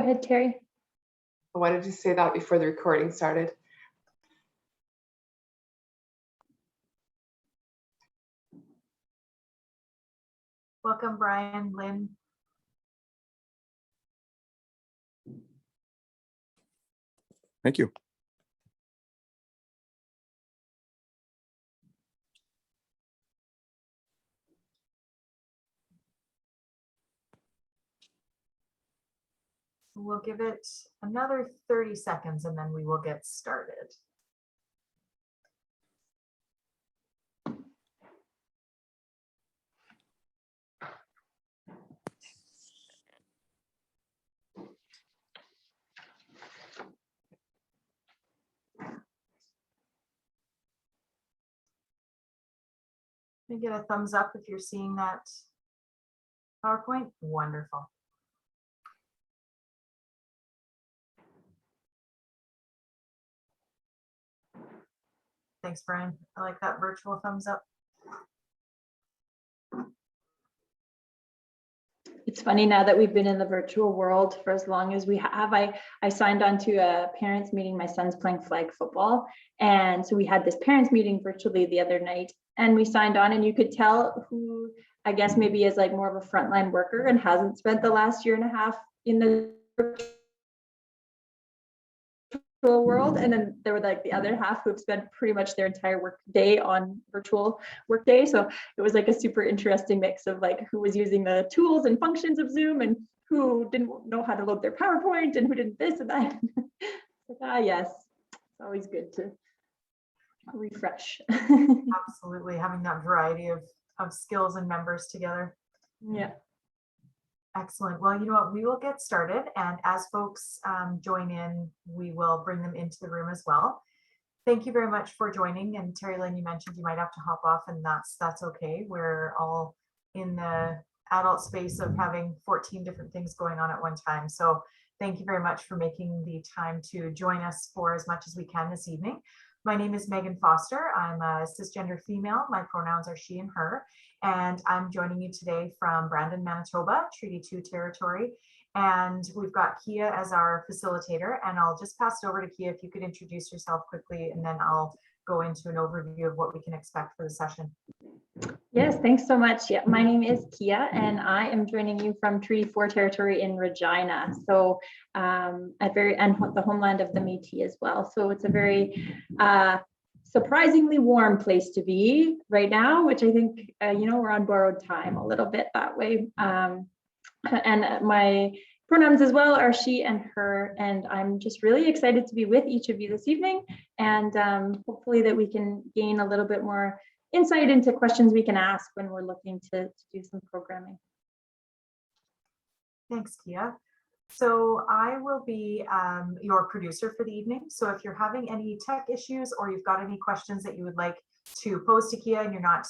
ahead, Terry. Why did you say that before the recording started? Welcome, Brian, Lynn. Thank you. We'll give it another 30 seconds and then we will get started. Can you get a thumbs up if you're seeing that PowerPoint? Wonderful. Thanks, Brian. I like that virtual thumbs up. It's funny now that we've been in the virtual world for as long as we have. I signed on to a parents meeting. My son's playing flag football. And so we had this parents meeting virtually the other night, and we signed on, and you could tell who, I guess, maybe is like more of a frontline worker and hasn't spent the last year and a half in the virtual world. And then there were like the other half who have spent pretty much their entire work day on virtual work day. So it was like a super interesting mix of like who was using the tools and functions of Zoom and who didn't know how to load their PowerPoint and who didn't this and that. Like, yes, it's always good to refresh. Absolutely, having that variety of skills and members together. Yeah. Excellent. Well, you know what, we will get started, and as folks join in, we will bring them into the room as well. Thank you very much for joining. And Terry Lynn, you mentioned you might have to hop off, and that's okay. We're all in the adult space of having 14 different things going on at one time. So thank you very much for making the time to join us for as much as we can this evening. My name is Megan Foster. I'm a cisgender female. My pronouns are she and her. And I'm joining you today from Brandon, Manitoba, Treaty 2 territory. And we've got Kia as our facilitator. And I'll just pass it over to Kia if you could introduce yourself quickly, and then I'll go into an overview of what we can expect for the session. Yes, thanks so much. Yeah, my name is Kia, and I am joining you from Treaty 4 territory in Regina. So and the homeland of the Métis as well. So it's a very surprisingly warm place to be right now, which I think, we're on borrowed time a little bit that way. And my pronouns as well are she and her, and I'm just really excited to be with each of you this evening, and hopefully that we can gain a little bit more insight into questions we can ask when we're looking to do some programming. Thanks, Kia. So I will be your producer for the evening. So if you're having any tech issues or you've got any questions that you would like to pose to Kia and you're not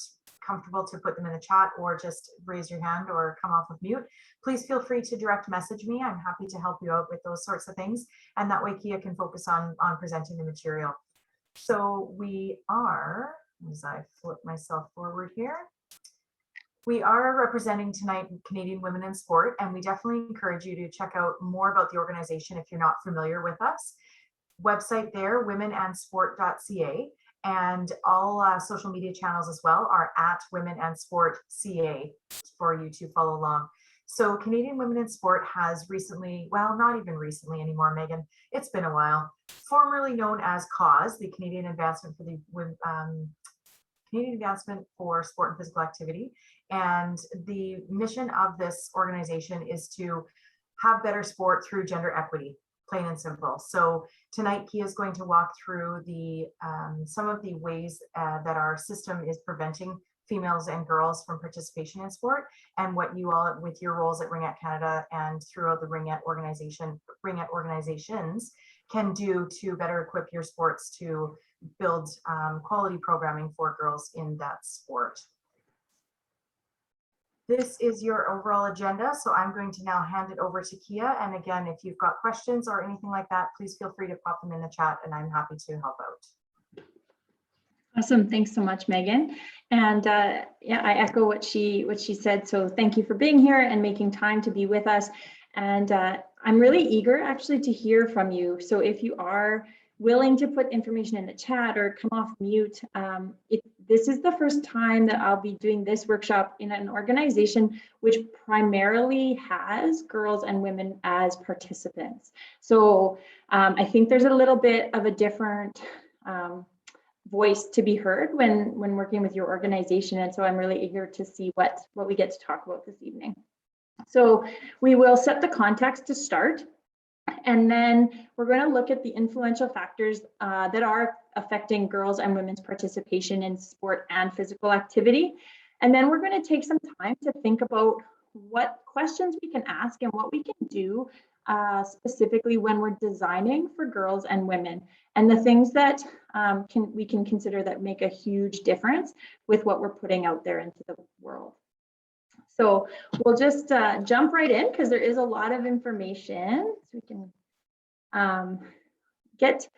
comfortable to put them in the chat, or just raise your hand or come off of mute, please feel free to direct message me. I'm happy to help you out with those sorts of things. And that way Kia can focus on presenting the material. So we are, as I flip myself forward here, we are representing tonight Canadian Women in Sport, and we definitely encourage you to check out more about the organization if you're not familiar with us. Website there, womenandsport.ca, and all social media channels as well are at womenandsport.ca for you to follow along. So Canadian Women in Sport has recently, well, not even recently anymore, Megan, it's been a while, formerly known as CAUSE, the Canadian Advancement for the Canadian Advancement for Sport and Physical Activity. And the mission of this organization is to have better sport through gender equity, plain and simple. So tonight, Kia is going to walk through the some of the ways that our system is preventing females and girls from participation in sport, and what you all, with your roles at Ringette Canada and throughout the Ringette organizations, can do to better equip your sports to build quality programming for girls in that sport. This is your overall agenda, so I'm going to now hand it over to Kia. And again, if you've got questions or anything like that, please feel free to pop them in the chat, and I'm happy to help out. Awesome, thanks so much, Megan. And yeah, I echo what she said. So thank you for being here and making time to be with us. And I'm really eager actually to hear from you. So if you are willing to put information in the chat or come off mute, this is the first time that I'll be doing this workshop in an organization which primarily has girls and women as participants. So I think there's a little bit of a different voice to be heard when working with your organization. And so I'm really eager to see what we get to talk about this evening. So we will set the context to start, and then we're going to look at the influential factors that are affecting girls and women's participation in sport and physical activity. And then we're going to take some time to think about what questions we can ask and what we can do specifically when we're designing for girls and women, and the things that we can consider that make a huge difference with what we're putting out there into the world. So we'll just jump right in because there is a lot of information. So we can get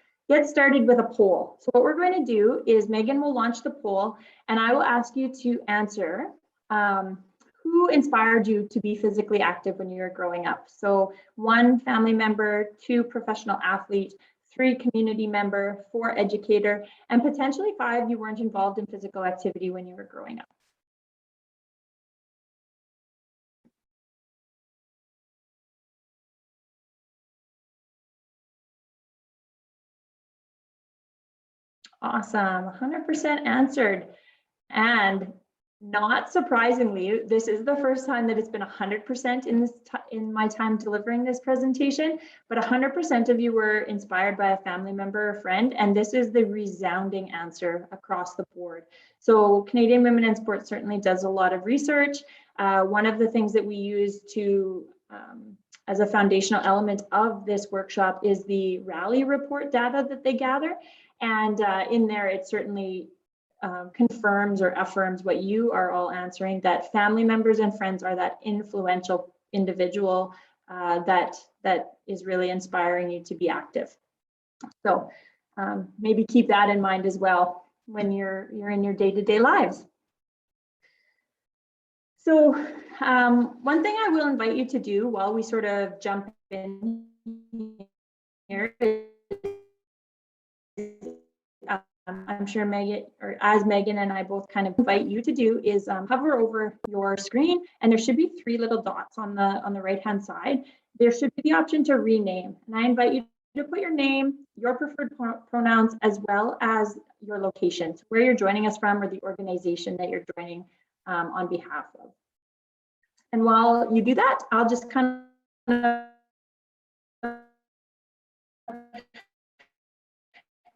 started with a poll. So what we're going to do is Megan will launch the poll, and I will ask you to answer who inspired you to be physically active when you were growing up. So 1, family member, 2, professional athlete, 3, community member, 4, educator, and potentially 5, you weren't involved in physical activity when you were growing up. Awesome, 100% answered. And not surprisingly, this is the first time that it's been 100% in my time delivering this presentation, but 100% of you were inspired by a family member or friend, and this is the resounding answer across the board. So Canadian Women in Sports certainly does a lot of research. One of the things that we use to as a foundational element of this workshop is the rally report data that they gather. And in there, it certainly confirms or affirms what you are all answering, that family members and friends are that influential individual that is really inspiring you to be active. So maybe keep that in mind as well when you're in your day-to-day lives. So one thing I will invite you to do while we sort of jump in here is, I'm sure Megan, or as Megan and I both kind of invite you to do, is hover over your screen, and there should be 3 little dots on the right-hand side. There should be the option to rename, and I invite you to put your name, your preferred pronouns, as well as your location, where you're joining us from, or the organization that you're joining on behalf of. And while you do that, I'll just kind of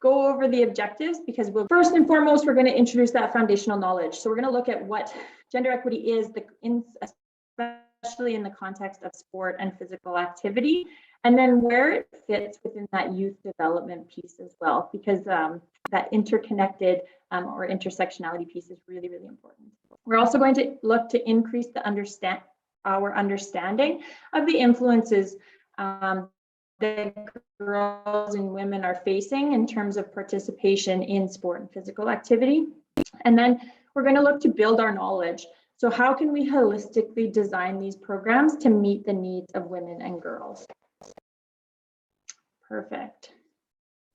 go over the objectives, because first and foremost, we're going to introduce that foundational knowledge. So we're going to look at what gender equity is, especially in the context of sport and physical activity, and then where it fits within that youth development piece as well, because that interconnected or intersectionality piece is really, really important. We're also going to look to increase our understanding of the influences that girls and women are facing in terms of participation in sport and physical activity. And then we're going to look to build our knowledge. So how can we holistically design these programs to meet the needs of women and girls? Perfect.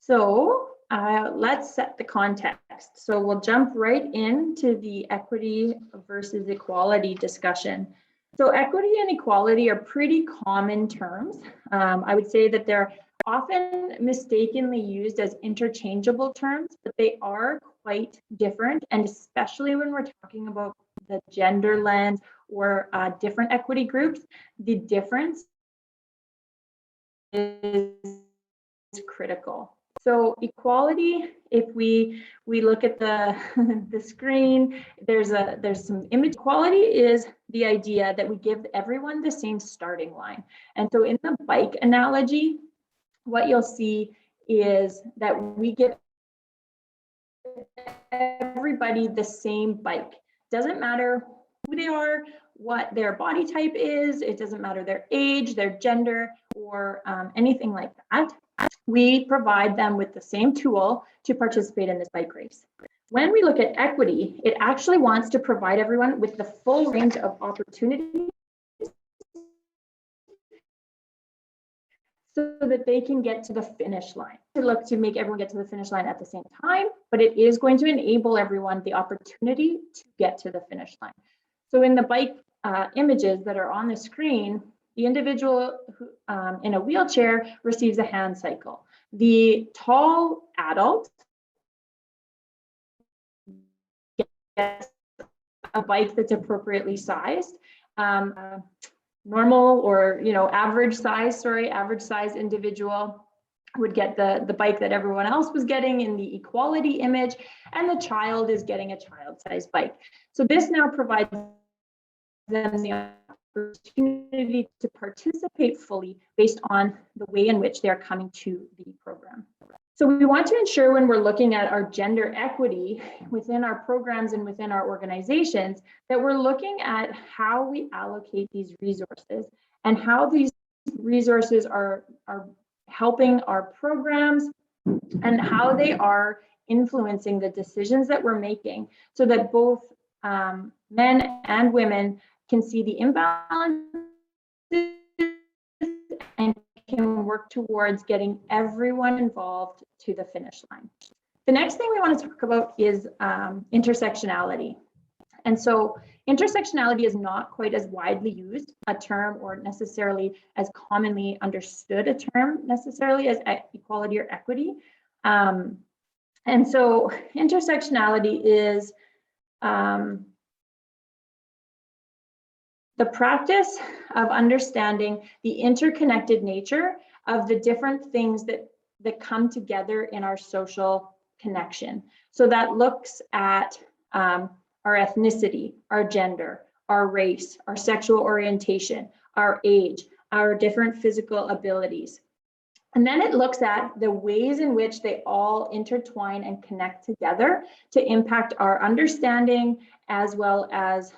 So let's set the context. So we'll jump right into the equity versus equality discussion. So equity and equality are pretty common terms. I would say that they're often mistakenly used as interchangeable terms, but they are quite different. And especially when we're talking about the gender lens or different equity groups, the difference is critical. So equality, if we look at the screen, there's some image. Equality is the idea that we give everyone the same starting line. And so in the bike analogy, what you'll see is that we give everybody the same bike. Doesn't matter who they are, what their body type is, it doesn't matter their age, their gender, or anything like that. We provide them with the same tool to participate in this bike race. When we look at equity, it actually wants to provide everyone with the full range of opportunities so that they can get to the finish line. To look to make everyone get to the finish line at the same time, but it is going to enable everyone the opportunity to get to the finish line. So in the bike images that are on the screen, the individual who, in a wheelchair receives a hand cycle. The tall adult gets a bike that's appropriately sized. Normal or average size individual would get the bike that everyone else was getting in the equality image, and the child is getting a child-sized bike. So this now provides them the opportunity to participate fully based on the way in which they're coming to the program. So we want to ensure when we're looking at our gender equity within our programs and within our organizations that we're looking at how we allocate these resources and how these resources are helping our programs and how they are influencing the decisions that we're making so that both men and women can see the imbalances and can work towards getting everyone involved to the finish line. The next thing we want to talk about is intersectionality. And so intersectionality is not quite as widely used a term or necessarily as commonly understood a term necessarily as equality or equity. And so intersectionality is the practice of understanding the interconnected nature of the different things that come together in our social connection. So that looks at our ethnicity, our gender, our race, our sexual orientation, our age, our different physical abilities. And then it looks at the ways in which they all intertwine and connect together to impact our understanding as well as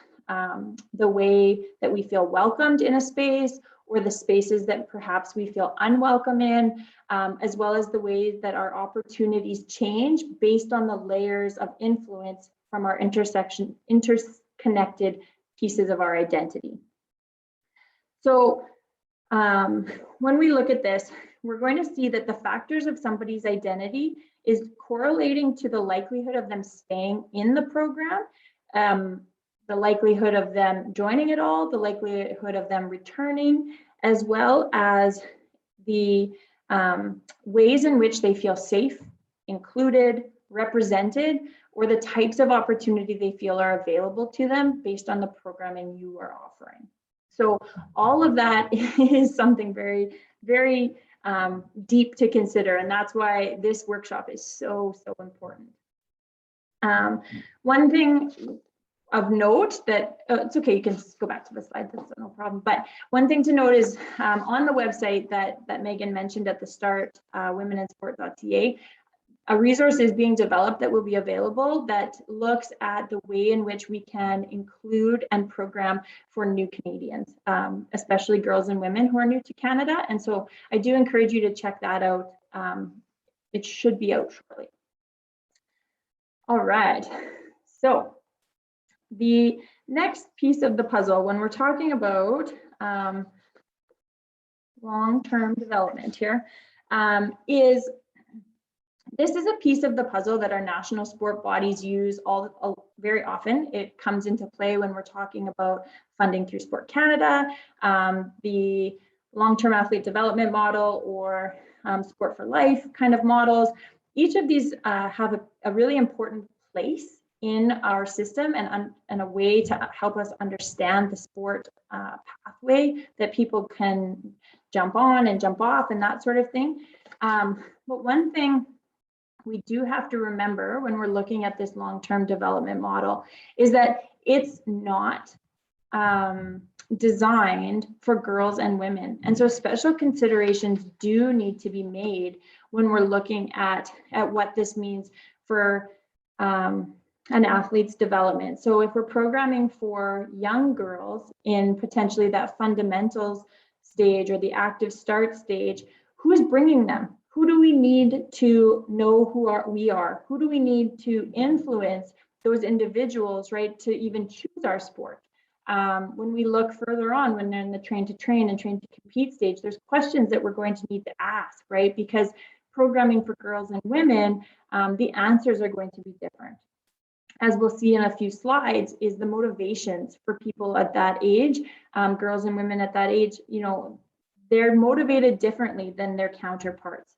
the way that we feel welcomed in a space or the spaces that perhaps we feel unwelcome in, as well as the ways that our opportunities change based on the layers of influence from our interconnected pieces of our identity. So when we look at this, we're going to see that the factors of somebody's identity is correlating to the likelihood of them staying in the program, the likelihood of them joining it all, the likelihood of them returning, as well as the ways in which they feel safe, included, represented, or the types of opportunity they feel are available to them based on the programming you are offering. So all of that is something very, very deep to consider, and that's why this workshop is so, so important. One thing of note that, it's okay, you can go back to the slide, that's no problem. But one thing to note is on the website that Megan mentioned at the start, womeninsport.ca, a resource is being developed that will be available that looks at the way in which we can include and program for new Canadians, especially girls and women who are new to Canada. And so I do encourage you to check that out. It should be out shortly. All right, so the next piece of the puzzle, when we're talking about long-term development here, is this is a piece of the puzzle that our national sport bodies use very often. It comes into play when we're talking about funding through Sport Canada, the long-term athlete development model, or Sport for Life kind of models. Each of these have a really important place in our system and a way to help us understand the sport pathway that people can jump on and jump off and that sort of thing. But one thing we do have to remember when we're looking at this long-term development model is that it's not designed for girls and women. And so special considerations do need to be made when we're looking at what this means for an athlete's development. So if we're programming for young girls in potentially that fundamentals stage or the active start stage, who's bringing them? Who do we need to know who we are? Who do we need to influence those individuals, right, to even choose our sport? When we look further on, when they're in the train to train and train to compete stage, there's questions that we're going to need to ask, right? Because programming for girls and women, the answers are going to be different. As we'll see in a few slides, is the motivations for people at that age, girls and women at that age, they're motivated differently than their counterparts.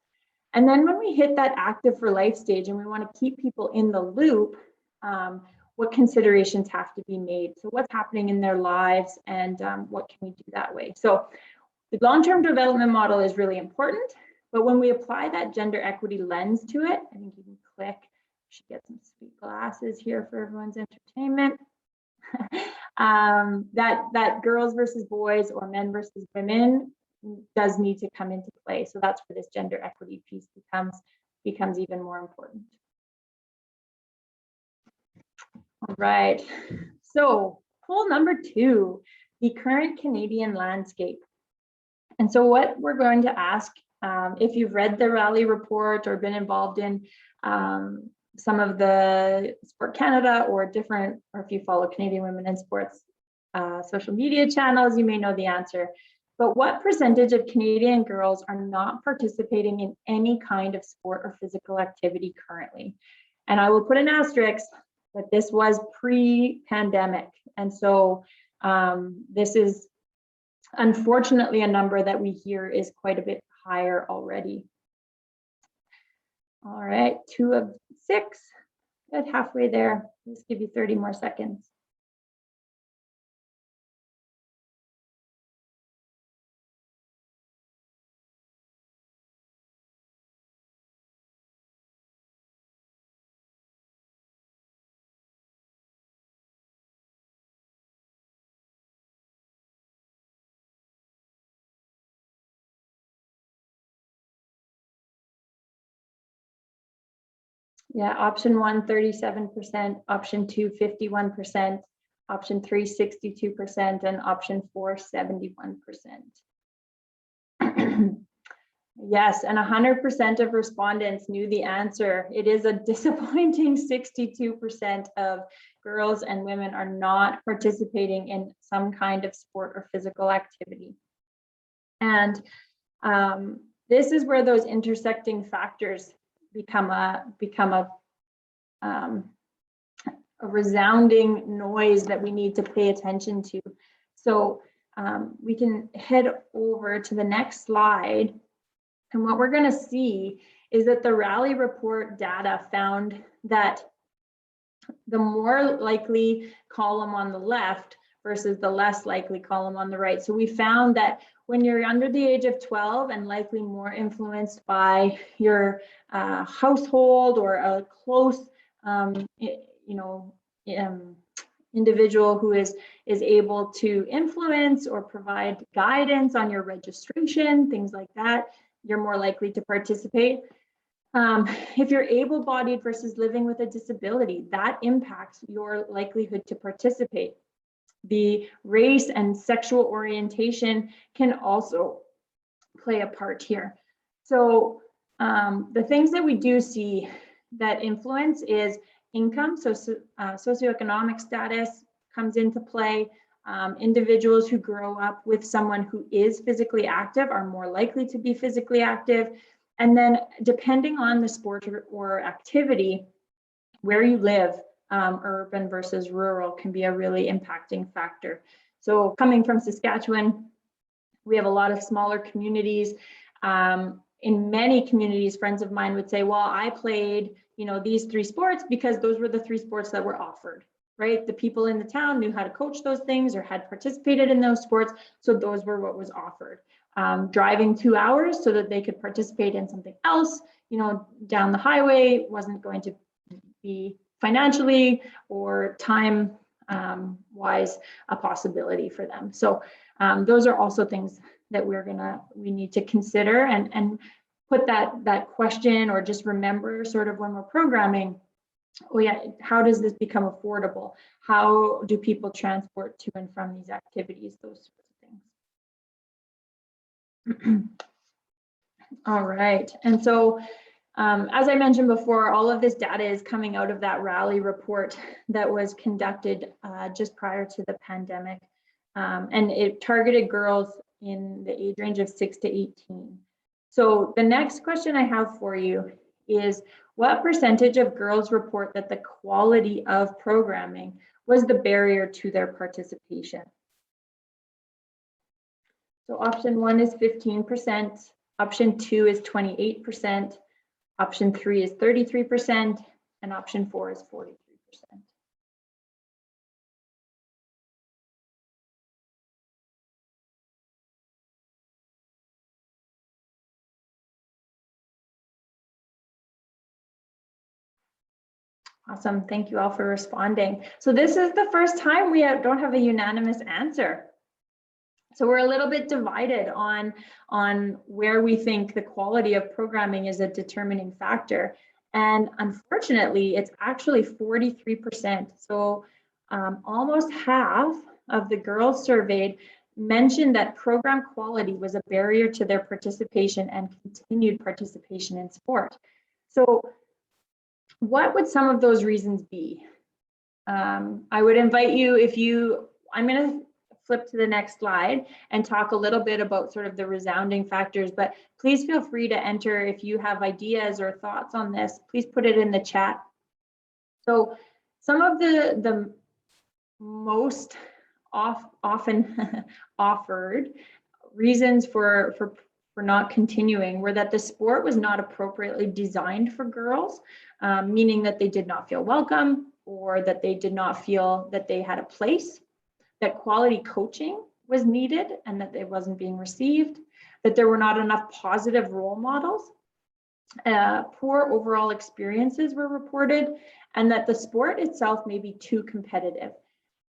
And then when we hit that active for life stage and we want to keep people in the loop, what considerations have to be made? So what's happening in their lives, and what can we do that way? So the long-term development model is really important, but when we apply that gender equity lens to it, I think you can click, should get some sweet glasses here for everyone's entertainment. That girls versus boys or men versus women does need to come into play. So that's where this gender equity piece becomes even more important. All right, so poll number 2, the current Canadian landscape. And so what we're going to ask, if you've read the Rally report or been involved in some of the Sport Canada or if you follow Canadian Women in Sports social media channels, you may know the answer. But what percentage of Canadian girls are not participating in any kind of sport or physical activity currently? And I will put an asterisk that this was pre-pandemic. And so this is unfortunately a number that we hear is quite a bit higher already. All right, 2 of 6, good, halfway there. Let's give you 30 more seconds. Yeah, option 1, 37%, option 2, 51%, option 3, 62%, and option 4, 71%. Yes, and 100% of respondents knew the answer. It is a disappointing 62% of girls and women are not participating in some kind of sport or physical activity. And this is where those intersecting factors become a resounding noise that we need to pay attention to. So we can head over to the next slide. And what we're going to see is that the Rally report data found that the more likely column on the left versus the less likely column on the right. So we found that when you're under the age of 12 and likely more influenced by your household or a close, individual who is able to influence or provide guidance on your registration, things like that, you're more likely to participate. If you're able-bodied versus living with a disability, that impacts your likelihood to participate. The race and sexual orientation can also play a part here. So the things that we do see that influence is income, so socioeconomic status comes into play. Individuals who grow up with someone who is physically active are more likely to be physically active. And then depending on the sport or activity, where you live, urban versus rural can be a really impacting factor. So coming from Saskatchewan, we have a lot of smaller communities. In many communities, friends of mine would say, well, I played, these 3 sports because those were the 3 sports that were offered, right? The people in the town knew how to coach those things or had participated in those sports. So those were what was offered. Driving 2 hours so that they could participate in something else, down the highway wasn't going to be financially or time wise a possibility for them. So those are also things that we need to consider and put that question, or just remember sort of when we're programming, oh yeah, how does this become affordable? How do people transport to and from these activities? Those sorts of things. All right, and so As I mentioned before, all of this data is coming out of that Rally report that was conducted just prior to the pandemic. And it targeted girls in the age range of 6 to 18. So the next question I have for you is, what percentage of girls report that the quality of programming was the barrier to their participation? So option 1 is 15%, option 2 is 28%, option 3 is 33%, and option 4 is 43%. Awesome, thank you all for responding. So this is the first time we don't have a unanimous answer. So we're a little bit divided on where we think the quality of programming is a determining factor. And unfortunately, it's actually 43%. So almost half of the girls surveyed mentioned that program quality was a barrier to their participation and continued participation in sport. So what would some of those reasons be? I would invite you, I'm going to flip to the next slide and talk a little bit about sort of the resounding factors, but please feel free to enter if you have ideas or thoughts on this. Please put it in the chat. So some of the most often offered reasons for not continuing were that the sport was not appropriately designed for girls, meaning that they did not feel welcome, or that they did not feel that they had a place, that quality coaching was needed and that it wasn't being received, that there were not enough positive role models, poor overall experiences were reported, and that the sport itself may be too competitive.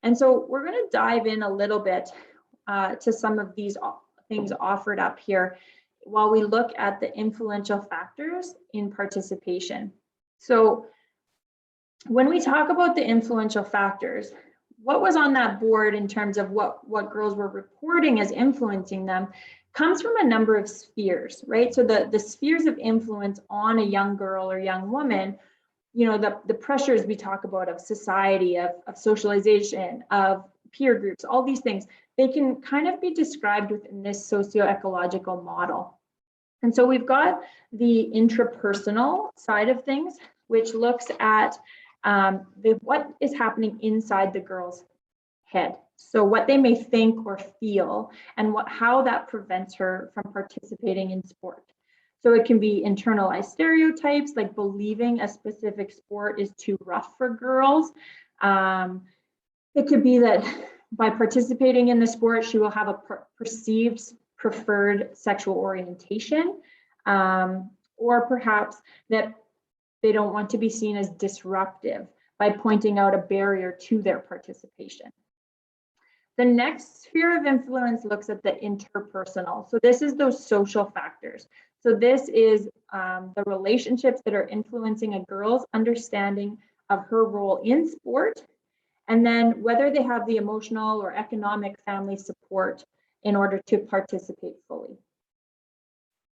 And so we're going to dive in a little bit to some of these things offered up here while we look at the influential factors in participation. So when we talk about the influential factors, what was on that board in terms of what girls were reporting as influencing them comes from a number of spheres, right? So the spheres of influence on a young girl or young woman, you know, the pressures we talk about of society, of socialization, of peer groups, all these things, they can kind of be described within this socio-ecological model. And so we've got the intrapersonal side of things, which looks at what is happening inside the girl's head. So what they may think or feel, and how that prevents her from participating in sport. So it can be internalized stereotypes, like believing a specific sport is too rough for girls. It could be that by participating in the sport, she will have a perceived preferred sexual orientation, or perhaps that they don't want to be seen as disruptive by pointing out a barrier to their participation. The next sphere of influence looks at the interpersonal. So this is those social factors. So this is the relationships that are influencing a girl's understanding of her role in sport, and then whether they have the emotional or economic family support in order to participate fully.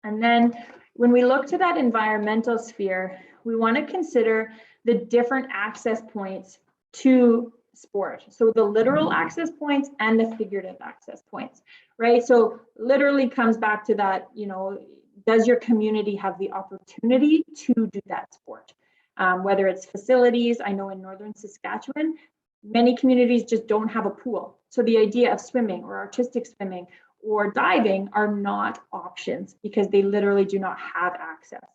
And then when we look to that environmental sphere, we want to consider the different access points to sport. So the literal access points and the figurative access points, right? So literally comes back to that, you know, does your community have the opportunity to do that sport? Whether it's facilities, I know in Northern Saskatchewan, many communities just don't have a pool. So the idea of swimming or artistic swimming or diving are not options because they literally do not have access.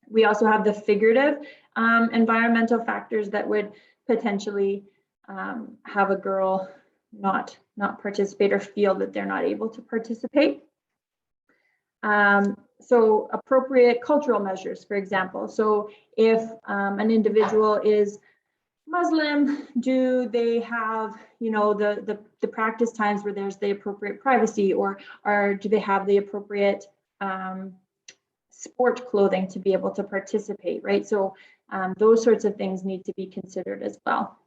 We also have the figurative environmental factors that would potentially have a girl not participate or feel that they're not able to participate. So appropriate cultural measures, for example. So if an individual is Muslim, do they have, you know, the practice times where there's the appropriate privacy, or do they have the appropriate sport clothing to be able to participate, right? So those sorts of things need to be considered as well.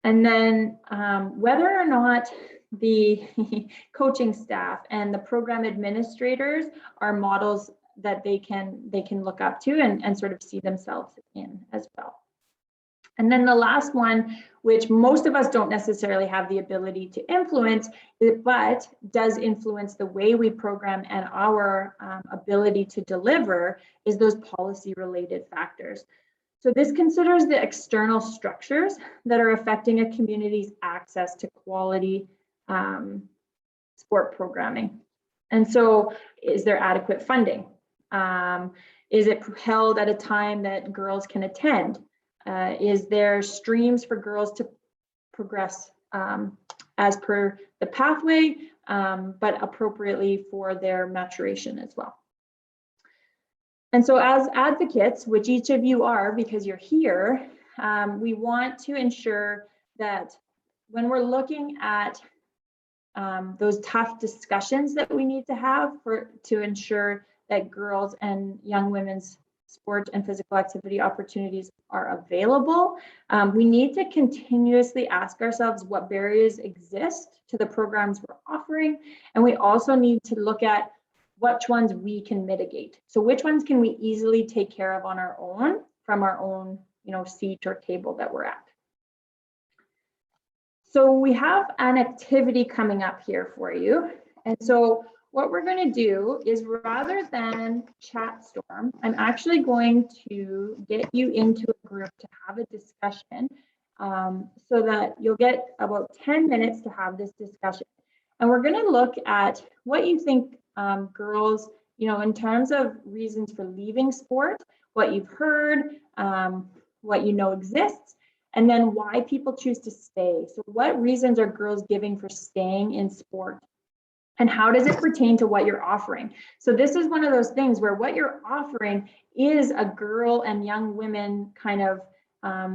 And then whether or not the coaching staff and the program administrators are models that they can look up to and sort of see themselves in as well. And then the last one, which most of us don't necessarily have the ability to influence, but does influence the way we program and our ability to deliver, is those policy-related factors. So this considers the external structures that are affecting a community's access to quality sport programming. And so, is there adequate funding? Is it held at a time that girls can attend? Is there streams for girls to progress as per the pathway, but appropriately for their maturation as well? And so as advocates, which each of you are because you're here, we want to ensure that when we're looking at those tough discussions that we need to have to ensure that girls and young women's sport and physical activity opportunities are available, we need to continuously ask ourselves what barriers exist to the programs we're offering. And we also need to look at which ones we can mitigate. So which ones can we easily take care of on our own from our own, seat or table that we're at. So we have an activity coming up here for you. And so what we're going to do is, rather than chat storm, I'm actually going to get you into a group to have a discussion so that you'll get about 10 minutes to have this discussion. And we're going to look at what you think girls, in terms of reasons for leaving sport, what you've heard, what exists, and then why people choose to stay. So what reasons are girls giving for staying in sport? And how does it pertain to what you're offering? So this is one of those things where what you're offering is a girl and young women kind of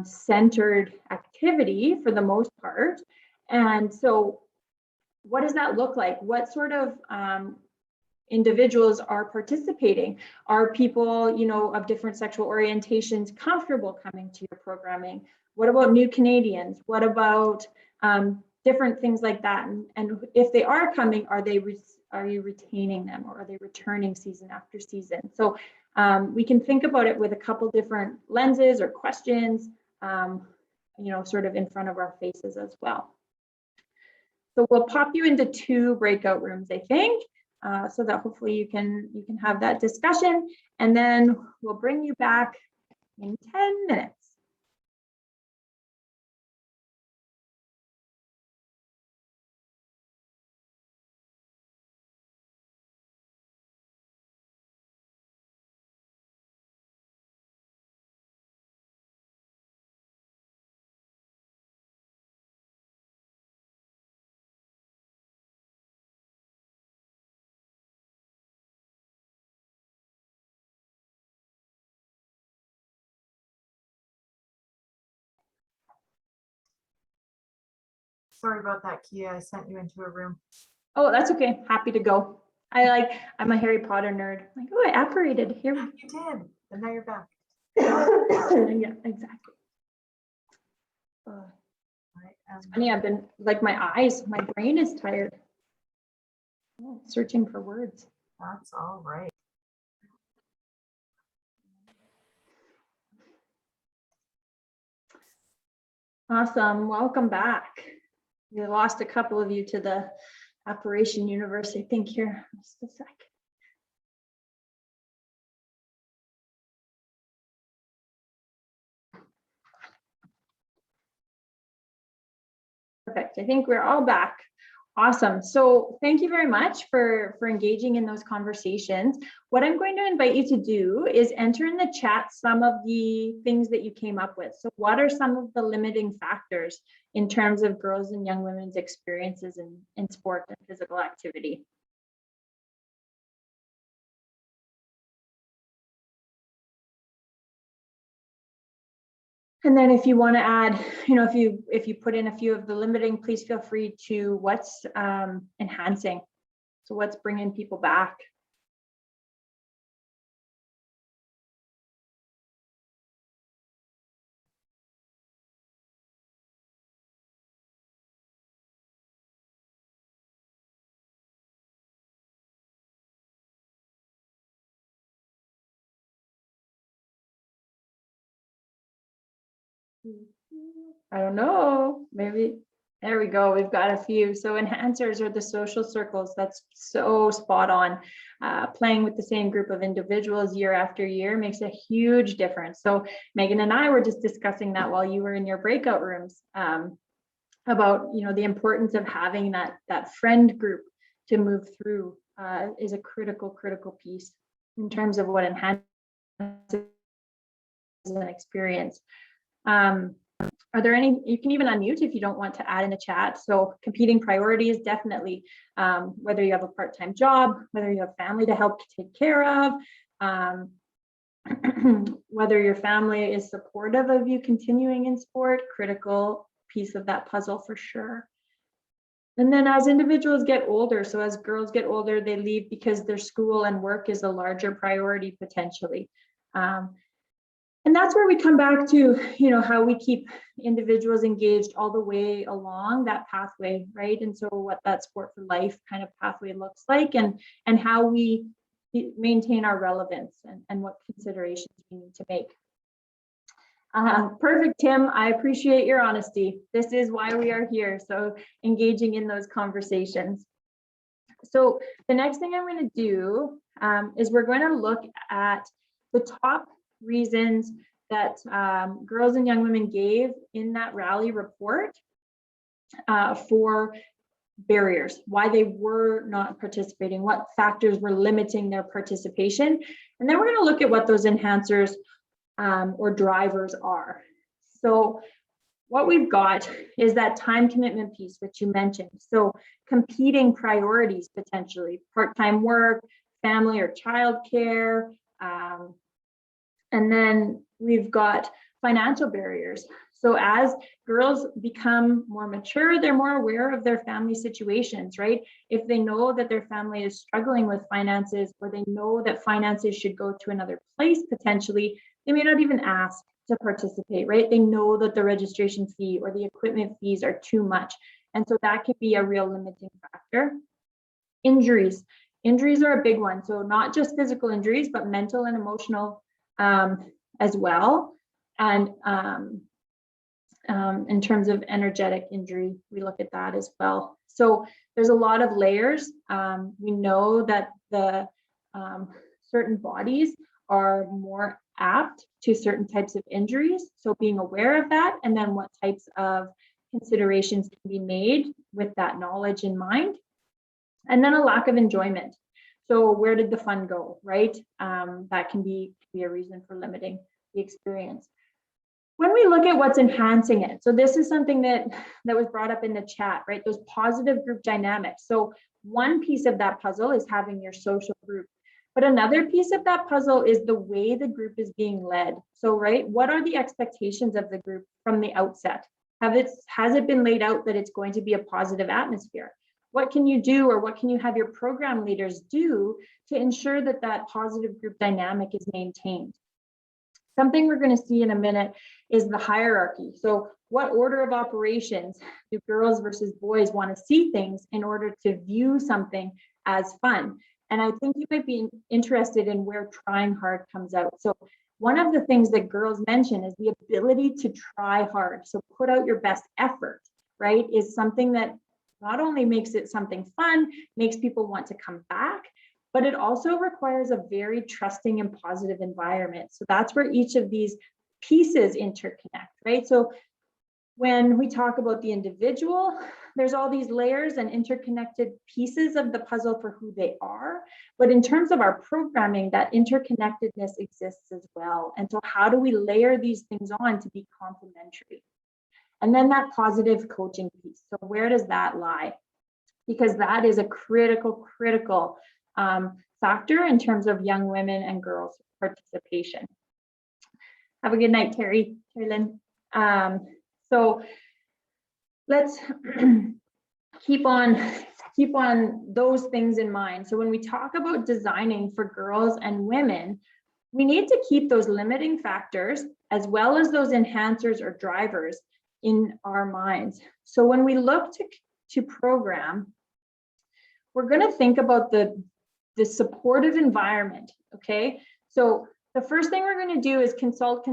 centered activity for the most part. And so what does that look like? What sort of individuals are participating? Are people, of different sexual orientations comfortable coming to your programming? What about new Canadians? What about different things like that? And if they are coming, are you retaining them, or are they returning season after season? So we can think about it with a couple different lenses or questions, sort of in front of our faces as well. So we'll pop you into 2 breakout rooms, I think, so that hopefully you can have that discussion, and then we'll bring you back in 10 minutes. Sorry about that, Kia. I sent you into a room. Oh, that's okay. Happy to go. I'm a Harry Potter nerd. Like, oh, I apparated here. You did, and now you're back. Yeah, exactly. Right, It's funny, I've been my brain is tired. Oh, searching for words. that's all right. Awesome. Welcome back. We lost a couple of you to the Operation Universe, I think, here. Just a sec. Perfect. I think we're all back. Awesome. So thank you very much for engaging in those conversations. What I'm going to invite you to do is enter in the chat some of the things that you came up with. So what are some of the limiting factors in terms of girls and young women's experiences in sport and physical activity? And then if you want to add, if you put in a few of the limiting, please feel free to what's enhancing. So what's bringing people back? I don't know, maybe. There we go. We've got a few. So enhancers are the social circles. That's so spot on. Playing with the same group of individuals year after year makes a huge difference. So Megan and I were just discussing that while you were in your breakout rooms, about the importance of having that friend group to move through is a critical piece in terms of what enhances an experience. Are there any, you can even unmute if you don't want to add in the chat. So competing priorities, definitely, whether you have a part-time job, whether you have family to help take care of, whether your family is supportive of you continuing in sport, critical piece of that puzzle for sure. And then as individuals get older, so as girls get older, they leave because their school and work is a larger priority potentially. And that's where we come back to, how we keep individuals engaged all the way along that pathway, right? And so what that sport for life kind of pathway looks like, and how we maintain our relevance, and what considerations we need to make. Perfect, Tim. I appreciate your honesty. This is why we are here. So engaging in those conversations. So the next thing I'm going to do is we're going to look at the top reasons that girls and young women gave in that rally report for barriers, why they were not participating, what factors were limiting their participation. And then we're going to look at what those enhancers or drivers are. So what we've got is that time commitment piece, which you mentioned. So competing priorities, potentially part-time work, family or childcare, and then we've got financial barriers. So as girls become more mature, they're more aware of their family situations, right? If they know that their family is struggling with finances, or they know that finances should go to another place potentially, they may not even ask to participate, right? They know that the registration fee or the equipment fees are too much. And so that can be a real limiting factor. Injuries are a big one. So not just physical injuries, but mental and emotional as well. And in terms of energetic injury, we look at that as well. So there's a lot of layers. We know that the certain bodies are more apt to certain types of injuries. So being aware of that, and then what types of considerations can be made with that knowledge in mind. And then a lack of enjoyment. So where did the fun go, right? That can be a reason for limiting the experience. When we look at what's enhancing it, so this is something that was brought up in the chat, right? Those positive group dynamics. So one piece of that puzzle is having your social group, but another piece of that puzzle is the way the group is being led. So, right, what are the expectations of the group from the outset? Has it been laid out that it's going to be a positive atmosphere? What can you do, or what can you have your program leaders do to ensure that that positive group dynamic is maintained? Something we're going to see in a minute is the hierarchy. So what order of operations do girls versus boys want to see things in order to view something as fun? And I think you might be interested in where trying hard comes out. So one of the things that girls mention is the ability to try hard. So put out your best effort, right, is something that not only makes it something fun, makes people want to come back, but it also requires a very trusting and positive environment. So that's where each of these pieces interconnect, right? So when we talk about the individual, there's all these layers and interconnected pieces of the puzzle for who they are. But in terms of our programming, that interconnectedness exists as well. And so how do we layer these things on to be complementary? And then that positive coaching piece. So where does that lie? Because that is a critical factor in terms of young women and girls' participation. Have a good night, Terry Lynn. So let's keep on those things in mind. So when we talk about designing for girls and women, we need to keep those limiting factors as well as those enhancers or drivers in our minds. So when we look to program, we're going to think about the supportive environment, okay? So the first thing we're going to do is consult.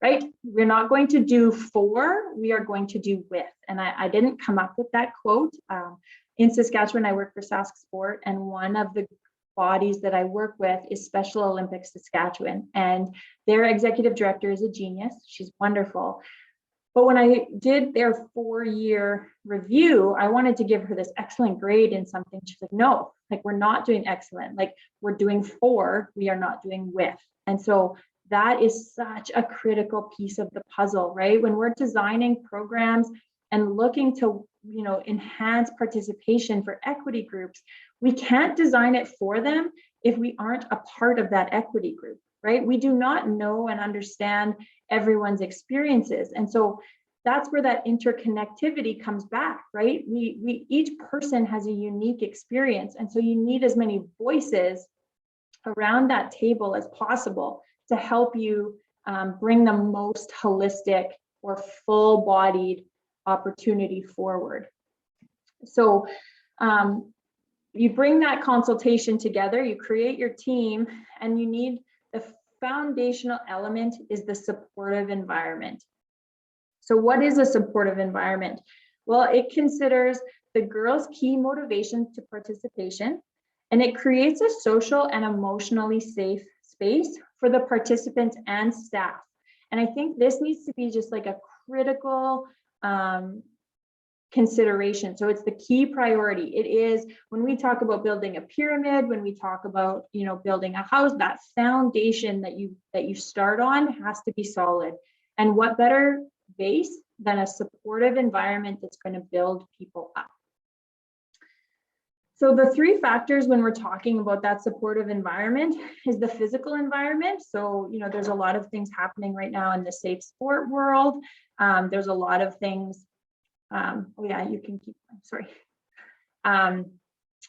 right? We're not going to do for, we are going to do with. And I didn't come up with that quote. In Saskatchewan, I work for Sask Sport, and one of the bodies that I work with is Special Olympics Saskatchewan, and their executive director is a genius. She's wonderful. But when I did their 4-year review, I wanted to give her this excellent grade in something. She's like, no, like we're not doing excellent. Like we're doing for, we are not doing with. And so that is such a critical piece of the puzzle, right? When we're designing programs and looking to, enhance participation for equity groups, we can't design it for them if we aren't a part of that equity group, right? We do not know and understand everyone's experiences. And so that's where that interconnectivity comes back, right? We each person has a unique experience. And so you need as many voices around that table as possible to help you bring the most holistic or full-bodied opportunity forward. So you bring that consultation together, you create your team, and you need the foundational element is the supportive environment. So what is a supportive environment? Well, it considers the girls' key motivation to participation, and it creates a social and emotionally safe space for the participants and staff. And I think this needs to be just like a critical consideration. So it's the key priority. It is when we talk about building a pyramid, when we talk about, building a house, that foundation that you start on has to be solid. And what better base than a supportive environment that's going to build people up. So the 3 factors when we're talking about that supportive environment is the physical environment. So, there's a lot of things happening right now in the safe sport world. There's a lot of things. Oh yeah, you can keep, sorry. A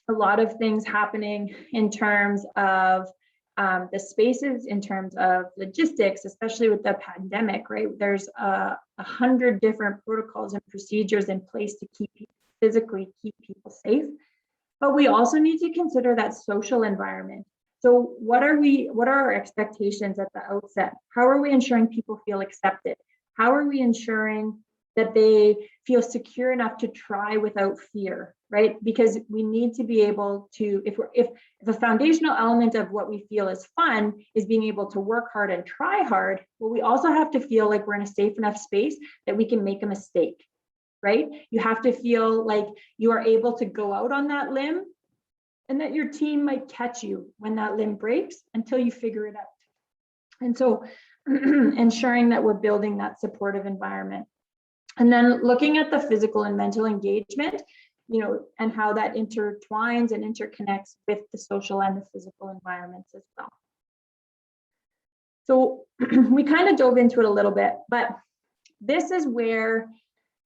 lot of things happening in terms of the spaces, in terms of logistics, especially with the pandemic, right? There's 100 different protocols and procedures in place to physically keep people safe. But we also need to consider that social environment. So what are our expectations at the outset? How are we ensuring people feel accepted? How are we ensuring that they feel secure enough to try without fear, right? Because we need to be able to, if a foundational element of what we feel is fun is being able to work hard and try hard, well, we also have to feel like we're in a safe enough space that we can make a mistake, right? You have to feel like you are able to go out on that limb and that your team might catch you when that limb breaks until you figure it out. And so ensuring that we're building that supportive environment. And then looking at the physical and mental engagement, and how that intertwines and interconnects with the social and the physical environments as well. So we kind of dove into it a little bit, but this is where